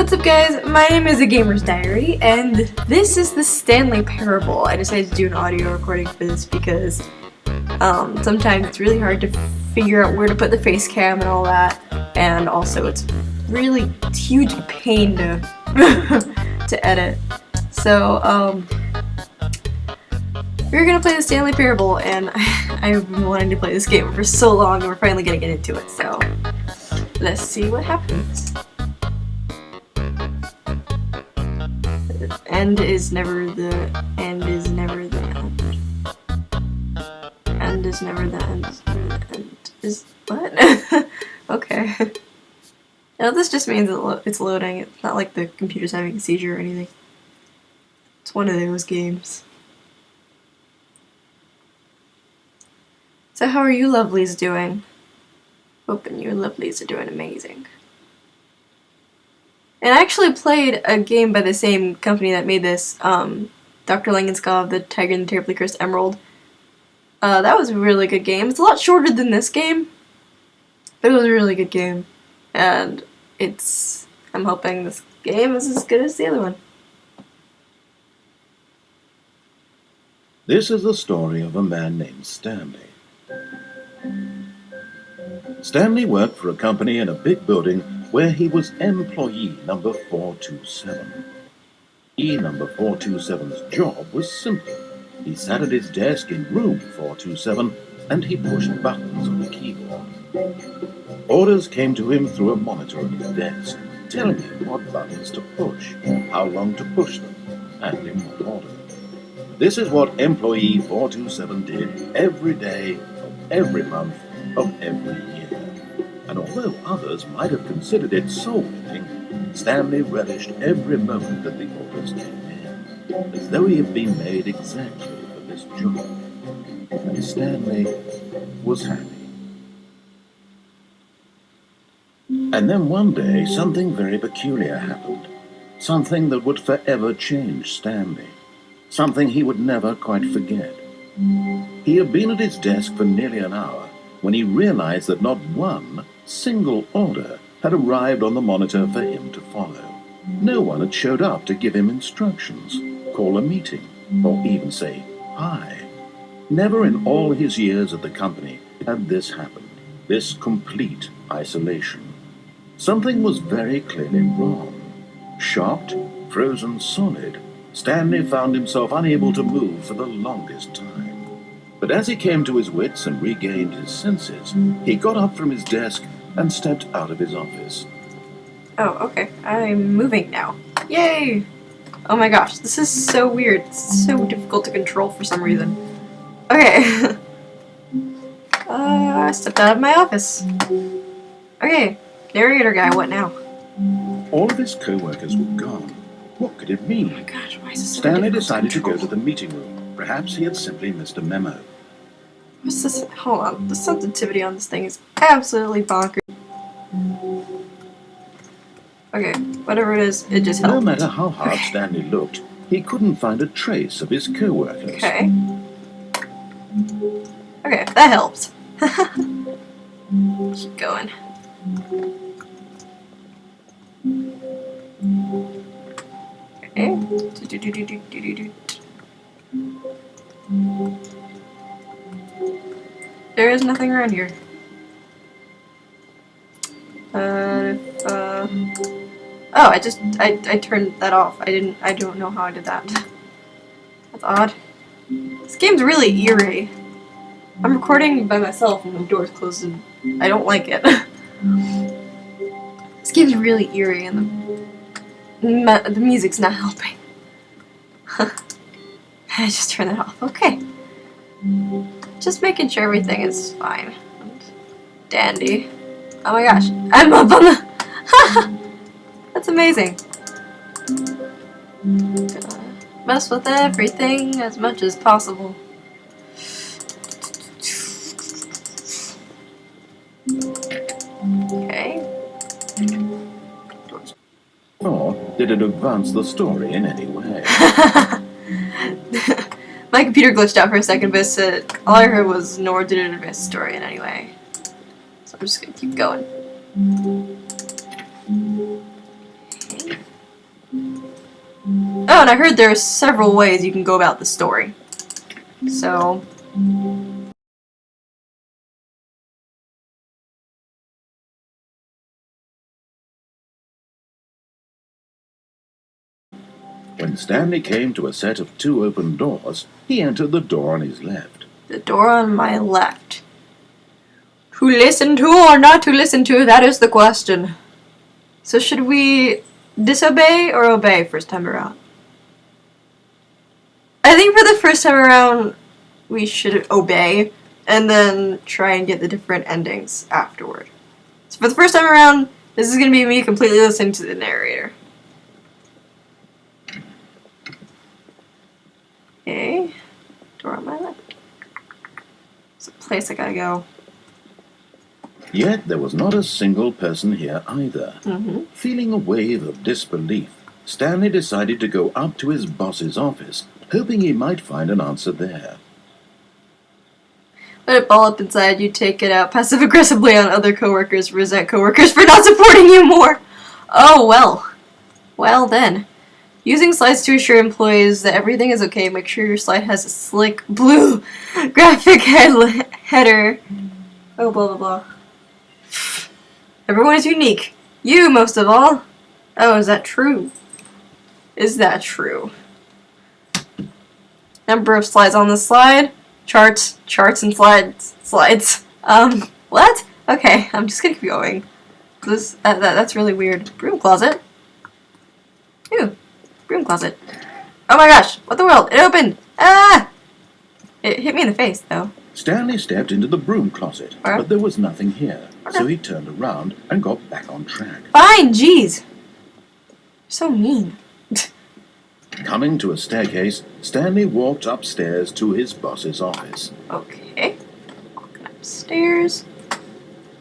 What's up guys, my name is A Gamer's Diary, and this is the Stanley Parable. I decided to do an audio recording for this because sometimes it's really hard to figure out where to put the face cam and all that, and also it's really huge pain to to edit. So we're gonna play the Stanley Parable, and I've been wanting to play this game for so long, and we're finally gonna get into it, so let's see what happens. End is never the end is never the end. End is never the end is never the end. Is what? Okay. Now this just means it's loading. It's not like the computer's having a seizure or anything. It's one of those games. So how are you lovelies doing? Hoping you lovelies are doing amazing. And I actually played a game by the same company that made this, Dr. Langenskov, The Tiger and the Terribly Cursed Emerald. That was a really good game. It's a lot shorter than this game, but it was a really good game. And I'm hoping this game is as good as the other one. This is the story of a man named Stanley. Stanley worked for a company in a big building where he was employee number 427. Number 427's job was simple. He sat at his desk in room 427 and he pushed buttons on the keyboard. Orders came to him through a monitor on his desk, telling him what buttons to push, how long to push them, and in what order. This is what employee 427 did every day of every month of every year. And although others might have considered it soul-winning, Stanley relished every moment that the orders came in, as though he had been made exactly for this job. And Stanley was happy. And then one day, something very peculiar happened. Something that would forever change Stanley. Something he would never quite forget. He had been at his desk for nearly an hour when he realized that not one single order had arrived on the monitor for him to follow. No one had showed up to give him instructions, call a meeting, or even say hi. Never in all his years at the company had this happened, this complete isolation. Something was very clearly wrong. Shocked, frozen solid, Stanley found himself unable to move for the longest time. But as he came to his wits and regained his senses, he got up from his desk and stepped out of his office. Oh, okay. I'm moving now. Yay! Oh my gosh, this is so weird. It's so difficult to control for some reason. Okay. I stepped out of my office. Okay, narrator guy, what now? All of his co-workers were gone. What could it mean? Oh my gosh, why is this so Stanley difficult decided to go control? to the meeting room. Perhaps he had simply missed a memo. What's this? Hold on. The sensitivity on this thing is absolutely bonkers. Okay, whatever it is, it just helped. No matter how hard Stanley looked, he couldn't find a trace of his co-workers. Okay. Okay, that helped. Keep going. Okay. There is nothing around here. Oh, I turned that off. I don't know how I did that. That's odd. This game's really eerie. I'm recording by myself and the door's closed and I don't like it. This game's really eerie and the music's not helping. I just turned it off. Okay. Just making sure everything is fine and dandy. Oh my gosh, I'm up on the... That's amazing. Mess with everything as much as possible. Okay. Or did it advance the story in any way? My computer glitched out for a second, but it said, all I heard was, nor did it advance the story in any way. So I'm just gonna keep going. Okay. Oh, and I heard there are several ways you can go about the story. So... When Stanley came to a set of 2 open doors, he entered the door on his left. The door on my left. To listen to or not to listen to, that is the question. So should we disobey or obey first time around? I think for the first time around, we should obey and then try and get the different endings afterward. So for the first time around, this is going to be me completely listening to the narrator. Okay, door on my left. It's a place I gotta go. Yet there was not a single person here either. Feeling a wave of disbelief, Stanley decided to go up to his boss's office, hoping he might find an answer there. Let it ball up inside you, take it out passive-aggressively on other coworkers, resent coworkers for not supporting you more. Oh, well. Well then. Using slides to assure employees that everything is okay, make sure your slide has a slick blue graphic header. Oh, blah, blah, blah. Everyone is unique. You, most of all. Oh, is that true? Is that true? Number of slides on the slide. Charts and slides. What? Okay, I'm just gonna keep going. That's really weird. Broom closet. Ew. Broom closet. Oh my gosh, what the world? It opened! Ah! It hit me in the face, though. Stanley stepped into the broom closet, but there was nothing here, so he turned around and got back on track. Fine, jeez! So mean. Coming to a staircase, Stanley walked upstairs to his boss's office. Okay. Walking upstairs.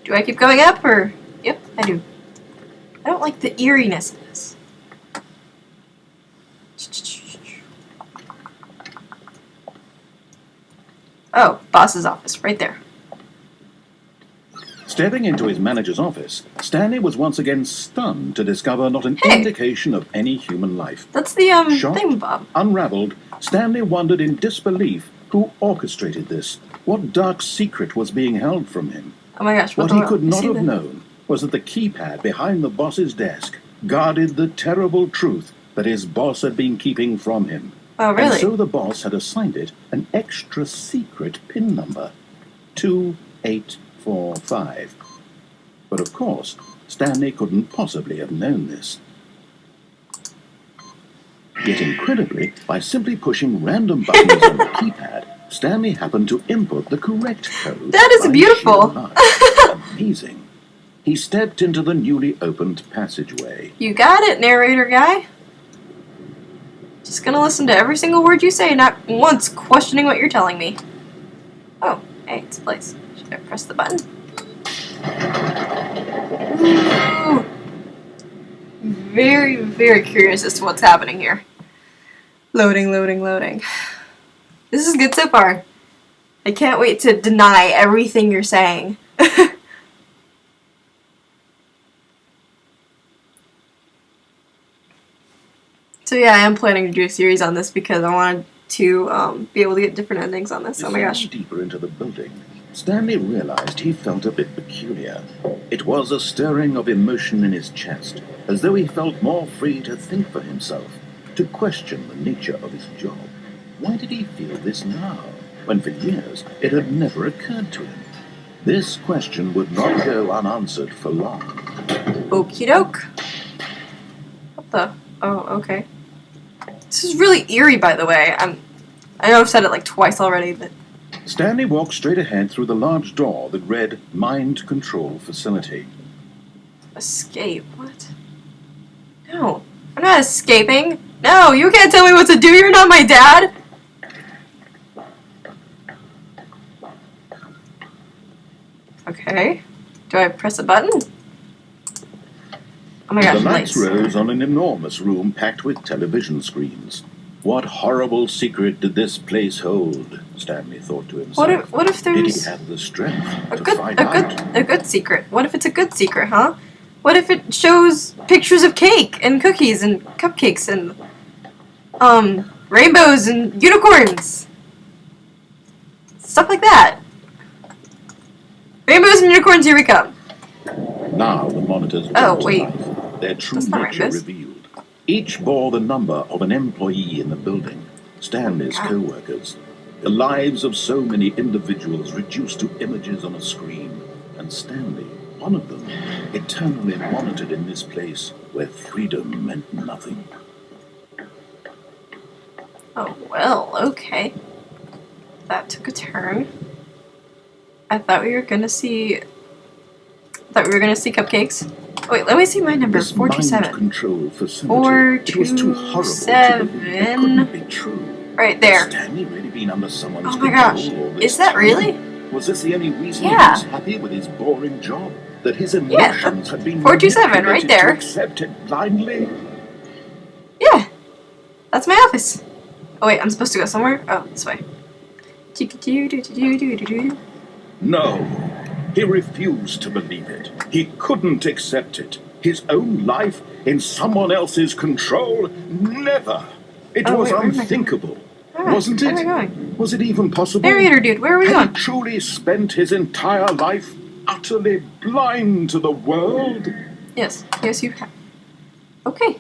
Do I keep going up, or...? Yep, I do. I don't like the eeriness of this. Oh, boss's office, right there. Stepping into his manager's office, Stanley was once again stunned to discover not an indication of any human life. That's the, Shocked, thingamabob. Unraveled, Stanley wondered in disbelief who orchestrated this, what dark secret was being held from him. Oh my gosh, What he could not have known was that the keypad behind the boss's desk guarded the terrible truth that his boss had been keeping from him. Oh, really? And so the boss had assigned it an extra secret PIN number, 2845. But of course, Stanley couldn't possibly have known this. Yet incredibly, by simply pushing random buttons on the keypad, Stanley happened to input the correct code. That is beautiful! Amazing. He stepped into the newly opened passageway. You got it, narrator guy. Just gonna listen to every single word you say, not once questioning what you're telling me. Oh, hey, it's a place. Should I press the button? Ooh. Very, very curious as to what's happening here. Loading, loading, loading. This is good so far. I can't wait to deny everything you're saying. So yeah, I am planning to do a series on this because I wanted to be able to get different endings on this. Oh my gosh. Deeper into the building, Stanley realized he felt a bit peculiar. It was a stirring of emotion in his chest, as though he felt more free to think for himself, to question the nature of his job. Why did he feel this now, when for years it had never occurred to him? This question would not go unanswered for long. Okie doke. What the? Oh, okay. This is really eerie, by the way. I know I've said it like twice already, but... Stanley walked straight ahead through the large door that read Mind Control Facility. Escape? What? No. I'm not escaping. No, you can't tell me what to do. You're not my dad. Okay. Do I press a button? Oh my gosh, the lights lights. rose on an enormous room packed with television screens. What horrible secret did this place hold? Stanley thought to himself. What if there's... Did he have the strength to find out? A good secret. What if it's a good secret, huh? What if it shows pictures of cake and cookies and cupcakes and Rainbows and unicorns. Stuff like that. Rainbows and unicorns, here we come. Now the monitors Oh, brought to wait. life, their true That's not nature rainbows. revealed. Each bore the number of an employee in the building, Stanley's God. co-workers. The lives of so many individuals reduced to images on a screen, and Stanley, one of them, eternally monitored in this place where freedom meant nothing. Oh, well, okay. That took a turn. I thought we were gonna see... cupcakes. Wait, let me see my number. This 427. mind control facility, it was too horrible to believe. It couldn't be true. Right Had there. Stanley really been under someone's Oh my control gosh. all this Is that time? really? Was this the only reason Yeah. he was happy with his boring job? That his Yeah, emotions had been 427, right manipulated there. to accept it blindly? Yeah. That's my office. Oh wait, I'm supposed to go somewhere? Oh, this way. No. He refused to believe it. He couldn't accept it. His own life in someone else's control? Never. It Oh, was wait, where am I going? unthinkable. Ah, Wasn't where it? am I going? Was it even possible? Narrator dude, where are we Had going? he truly spent his entire life utterly blind to the world? Yes, yes you have. Okay.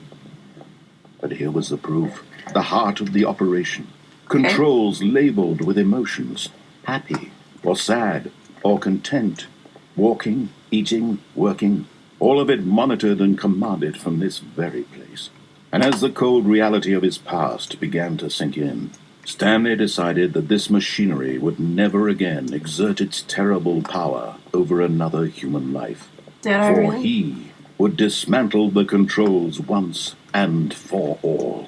But here was the proof. The heart of the operation. Controls labeled with emotions. Happy, or sad, or content. Walking, eating, working. All of it monitored and commanded from this very place. And as the cold reality of his past began to sink in, Stanley decided that this machinery would never again exert its terrible power over another human life. Did I For really? he would dismantle the controls once and for all.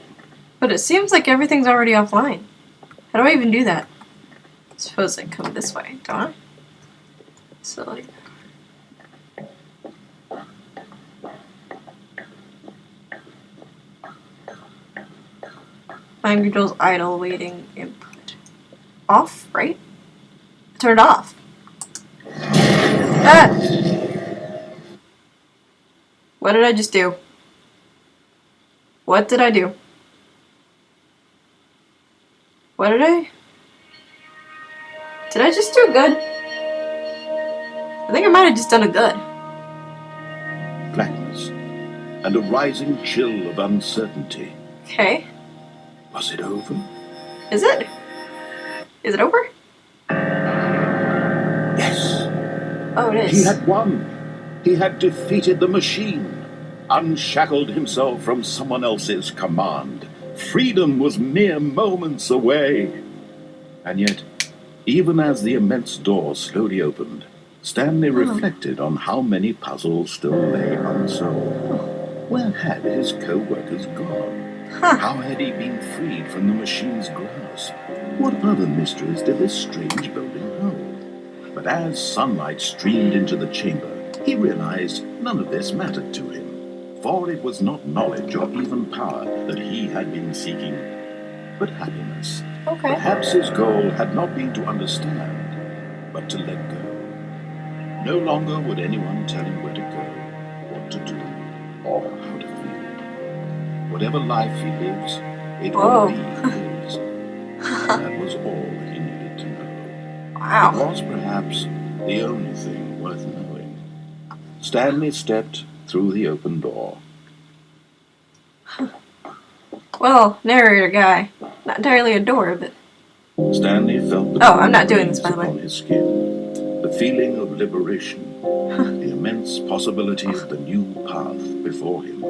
But it seems like everything's already offline. How do I even do that? I suppose I come this way, don't I? So like... Mind controls idle, waiting, input. Off, right? Turn it off. Ah! What did I just do? What did I do? What did I... Did I just do good? I think I might have just done a good. Blackness and a rising chill of uncertainty. Okay. Was it over? Is it? Is it over? Yes. Oh, it He is. had won. He had defeated the machine, unshackled himself from someone else's command. Freedom was mere moments away. And yet, even as the immense door slowly opened, Stanley reflected on how many puzzles still lay unsolved. Where had his co-workers gone? How had he been freed from the machine's grasp? What other mysteries did this strange building hold? But as sunlight streamed into the chamber, he realized none of this mattered to him, for it was not knowledge or even power that he had been seeking, but happiness. Okay. Perhaps his goal had not been to understand, but to let go. No longer would anyone tell him where to go, what to do, or how to feel. Whatever life he lives, it will be his. That was all he needed to know. It Wow. was perhaps the only thing worth knowing. Stanley stepped through the open door. Well, narrator guy. Not entirely a door, but... Stanley felt the Oh, I'm not doing this, by the way. upon his skin, the feeling of liberation, the immense possibility of the new path before him.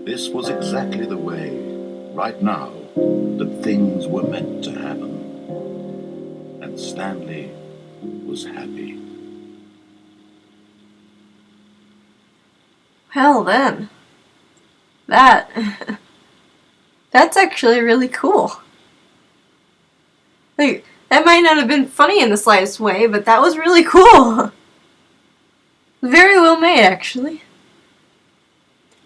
This was exactly the way, right now, that things were meant to happen. And Stanley was happy. Well then. That... That's actually really cool. Like, that might not have been funny in the slightest way, but that was really cool. Very well made, actually.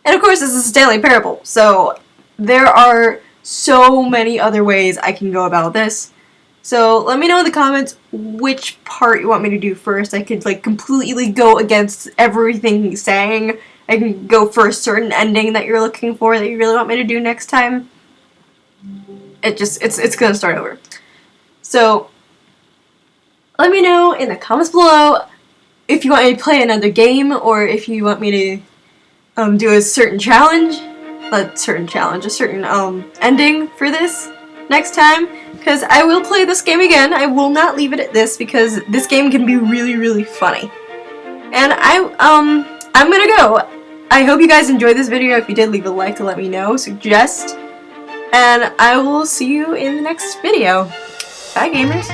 And of course, this is a Stanley Parable, so there are so many other ways I can go about this. So let me know in the comments which part you want me to do first. I could like completely go against everything he's saying. I can go for a certain ending that you're looking for that you really want me to do next time. it's gonna start over. So let me know in the comments below if you want me to play another game, or if you want me to do a certain challenge, a certain ending for this next time, because I will play this game again. I will not leave it at this, because this game can be really, really funny. And I'm gonna go. I hope you guys enjoyed this video. If you did, leave a like to let me know, suggest, and I will see you in the next video. Bye, gamers.